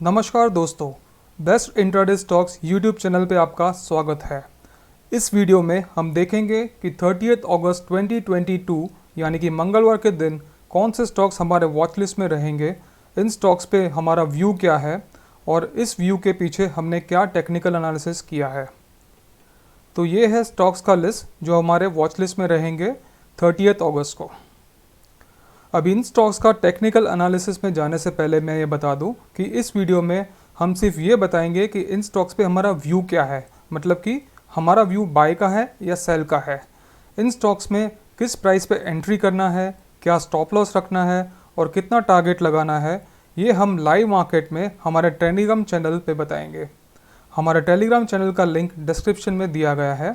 नमस्कार दोस्तों, best intraday stocks YouTube channel पे आपका स्वागत है। इस वीडियो में हम देखेंगे कि 30 अगस्त 2022 यानी कि मंगलवार के दिन कौन से स्टॉक्स हमारे वॉच लिस्ट में रहेंगे, इन स्टॉक्स पे हमारा व्यू क्या है और इस व्यू के पीछे हमने क्या टेक्निकल एनालिसिस किया है। तो ये है स्टॉक्स का लिस्ट जो हमारे वॉच लिस्ट में रहेंगे 30 अगस्त को। अब इन स्टॉक्स का टेक्निकल एनालिसिस में जाने से पहले मैं ये बता दूं कि इस वीडियो में हम सिर्फ ये बताएंगे कि इन स्टॉक्स पे हमारा व्यू क्या है, मतलब कि हमारा व्यू बाय का है या सेल का है, इन स्टॉक्स में किस प्राइस पे एंट्री करना है, क्या स्टॉप लॉस रखना है और कितना टारगेट लगाना है, ये हम लाइव मार्केट में हमारे टेलीग्राम चैनल पे बताएंगे। हमारे टेलीग्राम चैनल का लिंक डिस्क्रिप्शन में दिया गया है।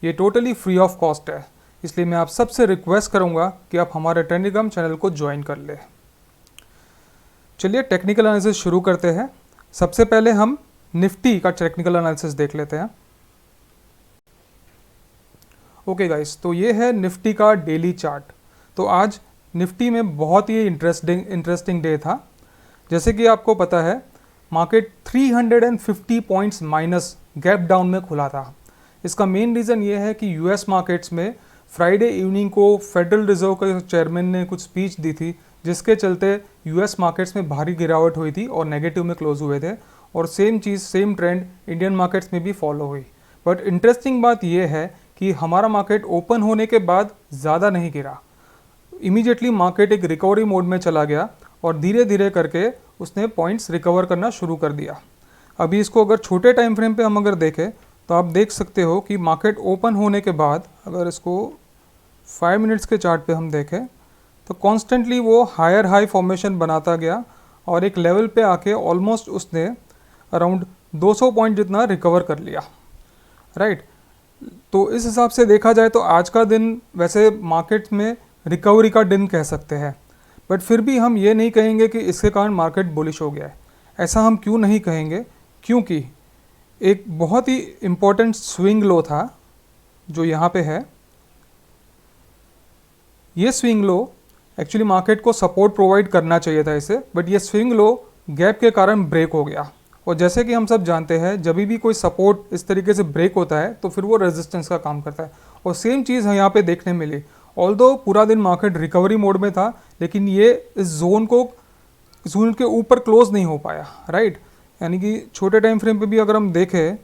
ये टोटली फ्री ऑफ कॉस्ट है, इसलिए मैं आप सबसे रिक्वेस्ट करूंगा कि आप हमारे टेलीग्राम चैनल को ज्वाइन कर लें। चलिए टेक्निकल एनालिसिस शुरू करते हैं। सबसे पहले हम निफ्टी का टेक्निकल एनालिसिस देख लेते हैं। ओके गाइस, तो ये है निफ्टी का डेली चार्ट। तो आज निफ्टी में बहुत ही इंटरेस्टिंग डे था। जैसे कि आपको पता है, market 350 points minus gap down में खुला था। इसका मेन रीज़न ये है कि यूएस मार्केट्स में फ्राइडे इवनिंग को फेडरल रिजर्व के चेयरमैन ने कुछ स्पीच दी थी, जिसके चलते यूएस मार्केट्स में भारी गिरावट हुई थी और नेगेटिव में क्लोज हुए थे। और सेम ट्रेंड इंडियन मार्केट्स में भी फॉलो हुई। बट इंटरेस्टिंग बात यह है कि हमारा मार्केट ओपन होने के बाद ज़्यादा नहीं गिरा। इमीडिएटली मार्केट एक रिकवरी मोड में चला गया और धीरे धीरे करके उसने पॉइंट्स रिकवर करना शुरू कर दिया। अभी इसको अगर छोटे टाइम फ्रेम पे हम अगर देखें तो आप देख सकते हो कि मार्केट ओपन होने के बाद अगर इसको 5 मिनट्स के चार्ट पे हम देखें तो कॉन्स्टेंटली वो हायर हाई फॉर्मेशन बनाता गया और एक लेवल पे आके ऑलमोस्ट उसने अराउंड 200 पॉइंट जितना रिकवर कर लिया, राइट। तो इस हिसाब से देखा जाए तो आज का दिन वैसे मार्केट में रिकवरी का दिन कह सकते हैं, बट फिर भी हम ये नहीं कहेंगे कि इसके कारण मार्केट बुलिश हो गया है। ऐसा हम क्यों नहीं कहेंगे? क्योंकि एक बहुत ही इम्पोर्टेंट स्विंग लो था जो यहाँ पे है। ये स्विंग लो एक्चुअली मार्केट को सपोर्ट प्रोवाइड करना चाहिए था इसे, बट ये स्विंग लो गैप के कारण ब्रेक हो गया। और जैसे कि हम सब जानते हैं, जब भी कोई सपोर्ट इस तरीके से ब्रेक होता है तो फिर वो रेजिस्टेंस का काम करता है। और सेम चीज़ यहाँ पे देखने मिली। ऑल्दो पूरा दिन मार्केट रिकवरी मोड में था, लेकिन ये इस जोन के ऊपर क्लोज नहीं हो पाया, राइट। यानी कि छोटे टाइम फ्रेम पे भी अगर हम देखें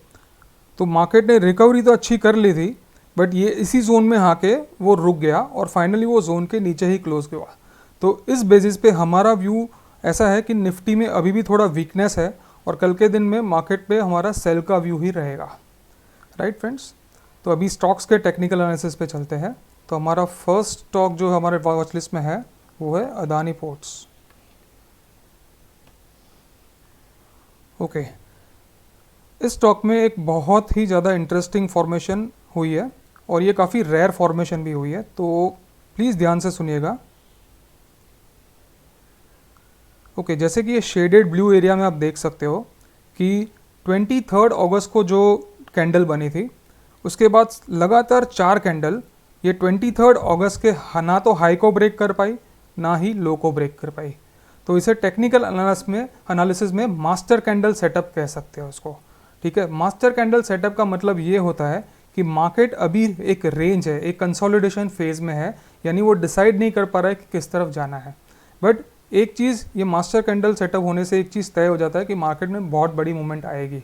तो मार्केट ने रिकवरी तो अच्छी कर ली थी, बट ये इसी जोन में आके वो रुक गया और फाइनली वो जोन के नीचे ही क्लोज हुआ। तो इस बेसिस पे हमारा व्यू ऐसा है कि निफ्टी में अभी भी थोड़ा वीकनेस है और कल के दिन में मार्केट पे हमारा सेल का व्यू ही रहेगा, राइट फ्रेंड्स। तो अभी स्टॉक्स के टेक्निकल एनालिसिस पे चलते हैं। तो हमारा फर्स्ट स्टॉक जो हमारे वॉच लिस्ट में है वो है अदानी पोर्ट्स। ओके, इस स्टॉक में एक बहुत ही ज़्यादा इंटरेस्टिंग फॉर्मेशन हुई है और ये काफ़ी रेयर फॉर्मेशन भी हुई है, तो प्लीज़ ध्यान से सुनिएगा। ओके, जैसे कि ये शेडेड ब्लू एरिया में आप देख सकते हो कि 23 अगस्त को जो कैंडल बनी थी, उसके बाद लगातार 4 कैंडल ये 23 अगस्त के ना तो हाई को ब्रेक कर पाई ना ही लो को ब्रेक कर पाई। तो इसे टेक्निकल एनालिसिस में मास्टर कैंडल सेटअप कह सकते हो उसको, ठीक है। मास्टर कैंडल सेटअप का मतलब ये होता है कि मार्केट अभी एक रेंज है, एक कंसोलिडेशन फेज में है, यानी वो डिसाइड नहीं कर पा रहा है कि किस तरफ जाना है। बट एक चीज़, ये मास्टर कैंडल सेटअप होने से एक चीज़ तय हो जाता है कि मार्केट में बहुत बड़ी मूवमेंट आएगी।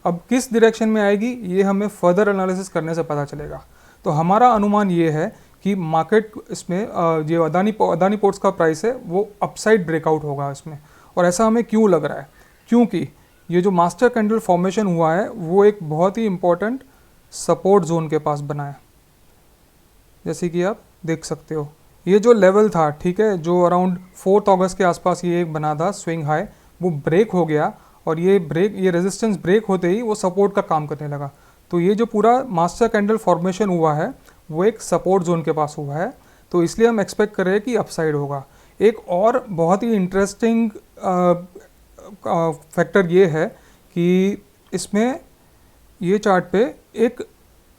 अब किस डायरेक्शन में आएगी ये हमें फर्दर एनालिसिस करने से पता चलेगा। तो हमारा अनुमान ये है कि मार्केट इसमें ये अदानी पोर्ट्स का प्राइस है वो अपसाइड ब्रेकआउट होगा इसमें। और ऐसा हमें क्यों लग रहा है? क्योंकि ये जो मास्टर कैंडल फॉर्मेशन हुआ है वो एक बहुत ही इम्पोर्टेंट सपोर्ट जोन के पास बना है, जैसे कि आप देख सकते हो। ये जो लेवल था, ठीक है, जो अराउंड 4 अगस्त के आसपास ये एक बना था स्विंग हाई, वो ब्रेक हो गया और ये रेजिस्टेंस ब्रेक होते ही वो सपोर्ट का काम करने लगा। तो ये जो पूरा मास्टर कैंडल फॉर्मेशन हुआ है वो एक सपोर्ट जोन के पास हुआ है, तो इसलिए हम एक्सपेक्ट कर रहे हैं कि अपसाइड होगा। एक और बहुत ही इंटरेस्टिंग फैक्टर ये है कि इसमें ये चार्ट पे एक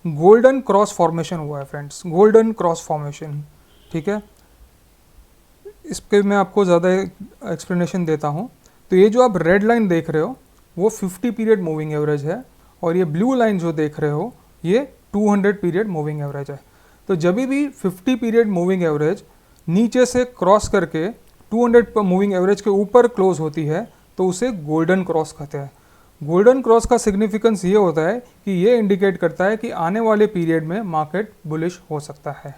गोल्डन क्रॉस फॉर्मेशन हुआ है फ्रेंड्स, गोल्डन क्रॉस फॉर्मेशन, ठीक है। इस पर मैं आपको ज़्यादा एक्सप्लेनेशन देता हूँ। तो ये जो आप रेड लाइन देख रहे हो वो 50 पीरियड मूविंग एवरेज है, और ये ब्लू लाइन जो देख रहे हो ये 200 पीरियड मूविंग एवरेज है। तो जब भी 50 पीरियड मूविंग एवरेज नीचे से क्रॉस करके 200 मूविंग एवरेज के ऊपर क्लोज होती है तो उसे गोल्डन क्रॉस कहते हैं। गोल्डन क्रॉस का सिग्निफिकेंस ये होता है कि ये इंडिकेट करता है कि आने वाले पीरियड में मार्केट बुलिश हो सकता है।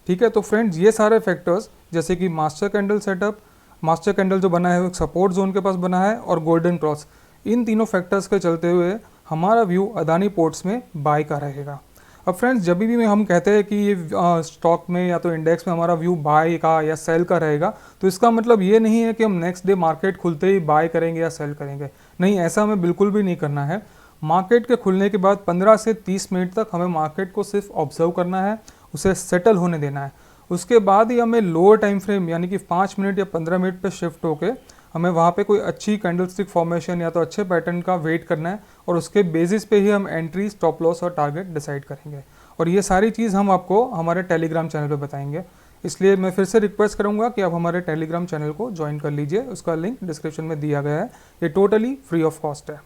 ठीक है, तो फ्रेंड्स ये सारे फैक्टर्स जैसे कि master candle setup, master candle जो बना है वो एक सपोर्ट जोन के पास बना है, और गोल्डन क्रॉस, इन तीनों फैक्टर्स के चलते हुए हमारा व्यू अदानी पोर्ट्स में बाय का रहेगा। अब फ्रेंड्स जब भी हम कहते हैं कि ये स्टॉक में या तो इंडेक्स में हमारा व्यू बाय का या सेल का रहेगा, तो इसका मतलब ये नहीं है कि हम नेक्स्ट डे मार्केट खुलते ही बाय करेंगे या सेल करेंगे। नहीं, ऐसा हमें बिल्कुल भी नहीं करना है। मार्केट के खुलने के बाद 15 से 30 मिनट तक हमें मार्केट को सिर्फ ऑब्जर्व करना है, उसे सेटल होने देना है। उसके बाद ही हमें लोअर टाइम फ्रेम यानी कि 5 मिनट या 15 मिनट पे शिफ्ट होके हमें वहाँ पे कोई अच्छी कैंडलस्टिक फॉर्मेशन या तो अच्छे पैटर्न का वेट करना है, और उसके बेसिस पे ही हम एंट्री, स्टॉप लॉस और टारगेट डिसाइड करेंगे। और ये सारी चीज़ हम आपको हमारे टेलीग्राम चैनल पे बताएंगे। इसलिए मैं फिर से रिक्वेस्ट करूँगा कि आप हमारे टेलीग्राम चैनल को ज्वाइन कर लीजिए, उसका लिंक डिस्क्रिप्शन में दिया गया है। ये टोटली फ्री ऑफ कॉस्ट है।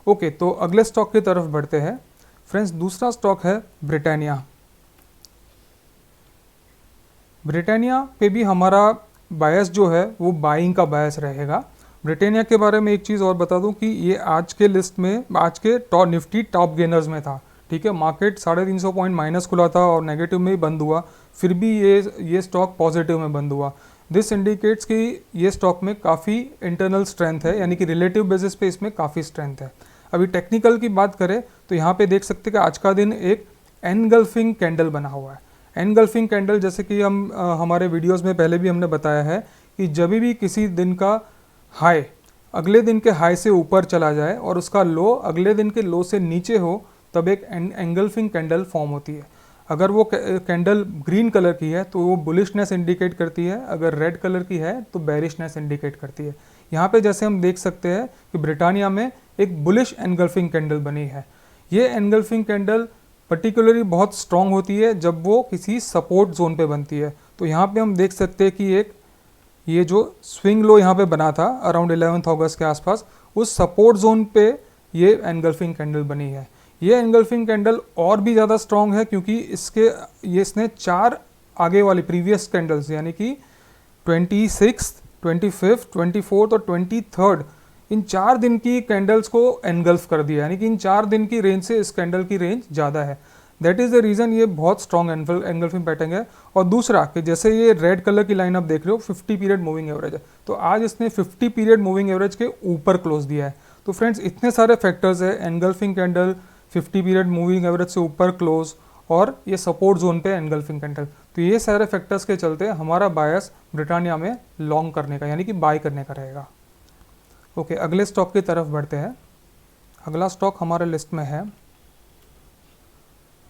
ओके, तो अगले स्टॉक की तरफ बढ़ते हैं। फ्रेंड्स दूसरा स्टॉक है ब्रिटानिया। ब्रिटानिया पे भी हमारा बायस जो है वो बाइंग का बायस रहेगा। ब्रिटानिया के बारे में एक चीज़ और बता दूं कि ये आज के लिस्ट में, आज के निफ्टी टॉप गेनर्स में था। ठीक है, मार्केट 350 पॉइंट माइनस खुला था और नेगेटिव में ही बंद हुआ, फिर भी ये स्टॉक पॉजिटिव में बंद हुआ। दिस इंडिकेट्स कि ये स्टॉक में काफ़ी इंटरनल स्ट्रेंथ है, यानी कि रिलेटिव बेसिस पे इसमें काफ़ी स्ट्रेंथ है। अभी टेक्निकल की बात करें तो यहाँ पे देख सकते हैं कि आज का दिन एक एनगल्फिंग कैंडल बना हुआ है। एनगल्फिंग कैंडल जैसे कि हम हमारे वीडियोस में पहले भी हमने बताया है कि जब भी किसी दिन का हाई अगले दिन के हाई से ऊपर चला जाए और उसका लो अगले दिन के लो से नीचे हो, तब एक एंगल्फिंग कैंडल फॉर्म होती है। अगर वो कैंडल ग्रीन कलर की है तो वो बुलिशनेस इंडिकेट करती है, अगर रेड कलर की है तो बेरिशनेस इंडिकेट करती है। यहाँ पे जैसे हम देख सकते हैं कि ब्रिटानिया में एक बुलिश एनगल्फिंग कैंडल बनी है। ये एनगल्फिंग कैंडल पर्टिकुलरली बहुत स्ट्रॉन्ग होती है जब वो किसी सपोर्ट जोन पे बनती है। तो यहाँ पे हम देख सकते हैं कि एक ये जो स्विंग लो यहाँ पे बना था अराउंड 11 अगस्त के आसपास, उस सपोर्ट जोन पे ये एनगल्फिंग कैंडल बनी है। ये एनगल्फिंग कैंडल और भी ज़्यादा स्ट्रॉन्ग है क्योंकि इसने 4 आगे वाली प्रीवियस कैंडल्स यानी कि 26, 25, 24 और 23 इन 4 दिन की कैंडल्स को एनगल्फ कर दिया, यानी कि इन 4 दिन की रेंज से इस कैंडल की रेंज ज़्यादा है। दैट इज़ द रीज़न ये बहुत स्ट्रॉन्ग एनगल्फिंग पैटर्न है। और दूसरा कि जैसे ये रेड कलर की लाइन आप देख रहे हो 50 पीरियड मूविंग एवरेज है, तो आज इसने 50 पीरियड मूविंग एवरेज के ऊपर क्लोज दिया है। तो फ्रेंड्स इतने सारे फैक्टर्स है, engulfing candle, 50 period moving average से ऊपर क्लोज, और ये सपोर्ट जोन पे एनगल्फिंग कैंडल, तो ये सारे फैक्टर्स के चलते हमारा बायस ब्रिटानिया में लॉन्ग करने का यानी कि बाय करने का रहेगा। ओके, अगले स्टॉक की तरफ बढ़ते हैं। अगला स्टॉक हमारे लिस्ट में है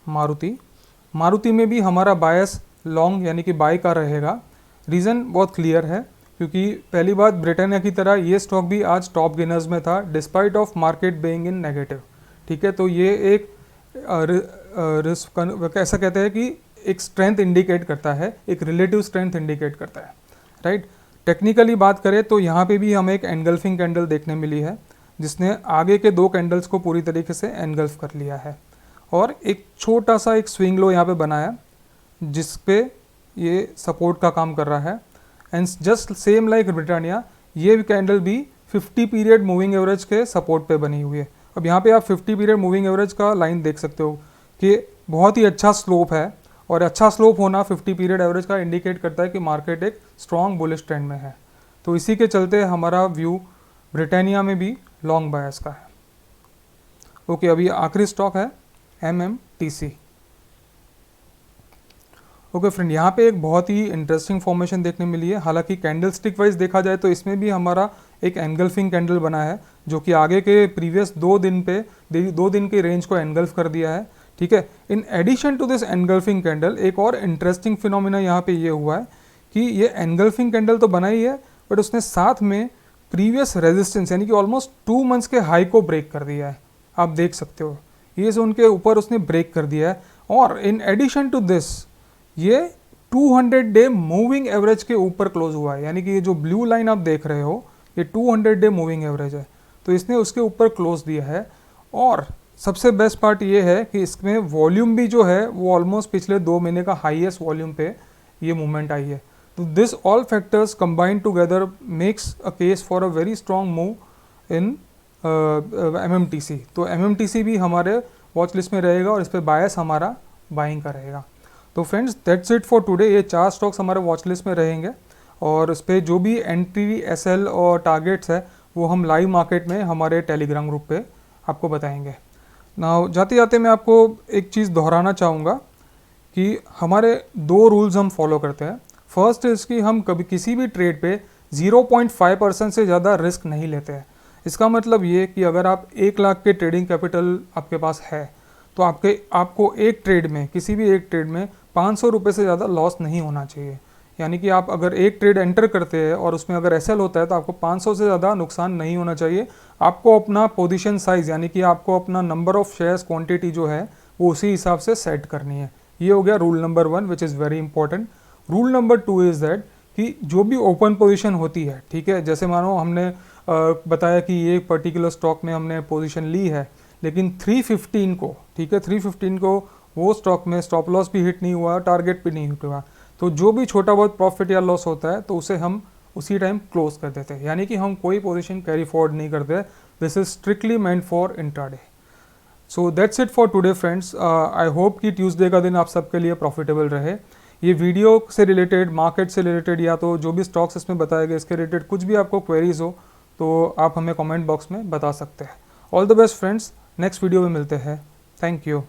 मारुति। मारुति में भी हमारा बायस लॉन्ग यानी कि बाय का रहेगा। रीज़न बहुत क्लियर है क्योंकि पहली बात, ब्रिटानिया की तरह ये स्टॉक भी आज टॉप गेनर्स में था despite of market being in negative. ठीक है, तो ये एक ऐसा कहते हैं कि एक स्ट्रेंथ इंडिकेट करता है, एक रिलेटिव स्ट्रेंथ इंडिकेट करता है, राइट। टेक्निकली बात करें तो यहाँ पे भी हमें एक एनगल्फिंग कैंडल देखने मिली है जिसने आगे के 2 कैंडल्स को पूरी तरीके से एनगल्फ कर लिया है, और एक छोटा सा एक स्विंग लो यहाँ पे बनाया जिस पे ये सपोर्ट का काम कर रहा है। And just same like Britannia, ये कैंडल भी 50 पीरियड मूविंग एवरेज के सपोर्ट पे बनी हुई है। अब यहाँ पे आप 50 पीरियड मूविंग एवरेज का लाइन देख सकते हो कि बहुत ही अच्छा स्लोप है, और अच्छा स्लोप होना 50 पीरियड एवरेज का इंडिकेट करता है कि मार्केट एक स्ट्रॉन्ग बुलिश ट्रेंड में है। तो इसी के चलते हमारा व्यू ब्रिटानिया में भी लॉन्ग बायस का है। ओके, अभी आखिरी स्टॉक है MMTC। ओके फ्रेंड, यहाँ पे एक बहुत ही इंटरेस्टिंग फॉर्मेशन देखने मिली है। हालांकि कैंडल स्टिक वाइज देखा जाए तो इसमें भी हमारा एक एनगल्फिंग कैंडल बना है जो कि आगे के प्रीवियस 2 दिन के रेंज को एनगल्फ कर दिया है। ठीक है, in addition to this engulfing candle एक और इंटरेस्टिंग फिनोमिना यहाँ पे ये हुआ है कि ये एनगल्फिंग कैंडल तो बना ही है, बट उसने साथ में प्रीवियस रेजिस्टेंस यानी कि ऑलमोस्ट 2 मंथ्स के हाई को ब्रेक कर दिया है। आप देख सकते हो ये जोन के ऊपर उसने ब्रेक कर दिया है, और इन एडिशन टू दिस ये 200 डे मूविंग एवरेज के ऊपर क्लोज हुआ है। यानी कि ये जो ब्लू लाइन आप देख रहे हो ये 200 डे मूविंग एवरेज है, तो इसने उसके ऊपर क्लोज दिया है। और सबसे बेस्ट पार्ट ये है कि इसमें वॉल्यूम भी जो है वो ऑलमोस्ट पिछले 2 महीने का हाईएस्ट वॉल्यूम पे ये मूवमेंट आई है। तो this all factors combined together makes a case for a very strong move in MMTC। तो MMTC भी हमारे वॉच लिस्ट में रहेगा और इस पर बायस हमारा बाइंग का रहेगा। तो friends that's it for today. ये 4 स्टॉक्स हमारे वॉच लिस्ट में रहेंगे और इस पर जो भी एंट्री, SL और टारगेट्स है वो हम लाइव मार्केट में हमारे टेलीग्राम ग्रुप पे आपको बताएंगे। नाउ जाते जाते मैं आपको एक चीज़ दोहराना चाहूँगा कि हमारे 2 रूल्स हम फॉलो करते हैं। फर्स्ट इज़ कि हम कभी किसी भी ट्रेड पे 0.5% से ज़्यादा रिस्क नहीं लेते हैं। इसका मतलब ये कि अगर आप 1 लाख के ट्रेडिंग कैपिटल आपके पास है तो आपको एक ट्रेड में, किसी भी एक ट्रेड में 500 रुपये से ज़्यादा लॉस नहीं होना चाहिए। यानी कि आप अगर एक ट्रेड एंटर करते हैं और उसमें अगर SL होता है तो आपको 500 से ज़्यादा नुकसान नहीं होना चाहिए। आपको अपना पोजीशन साइज़ यानी कि आपको अपना नंबर ऑफ शेयर्स क्वांटिटी जो है वो उसी हिसाब से सेट करनी है। ये हो गया rule number 1 which is very important. Rule number 2 is that कि जो भी ओपन पोजीशन होती है, ठीक है, जैसे मानो हमने बताया कि ये पर्टिकुलर स्टॉक में हमने पोजीशन ली है लेकिन 315 को, ठीक है, 315 को वो स्टॉक में स्टॉप लॉस भी हिट नहीं हुआ, टारगेट भी नहीं हुआ, तो जो भी छोटा बहुत प्रॉफिट या लॉस होता है तो उसे हम उसी टाइम क्लोज कर देते हैं। यानी कि हम कोई पोजीशन कैरी फॉरवर्ड नहीं करते। This is strictly meant for intraday. So that's it for today friends. I hope कि ट्यूसडे का दिन आप सबके लिए प्रॉफिटेबल रहे। ये वीडियो से रिलेटेड, मार्केट से रिलेटेड या तो जो भी स्टॉक्स इसमें बताए गए इसके रिलेटेड कुछ भी आपको क्वेरीज हो तो आप हमें कमेंट बॉक्स में बता सकते हैं। All the best friends, next video में मिलते हैं। Thank you.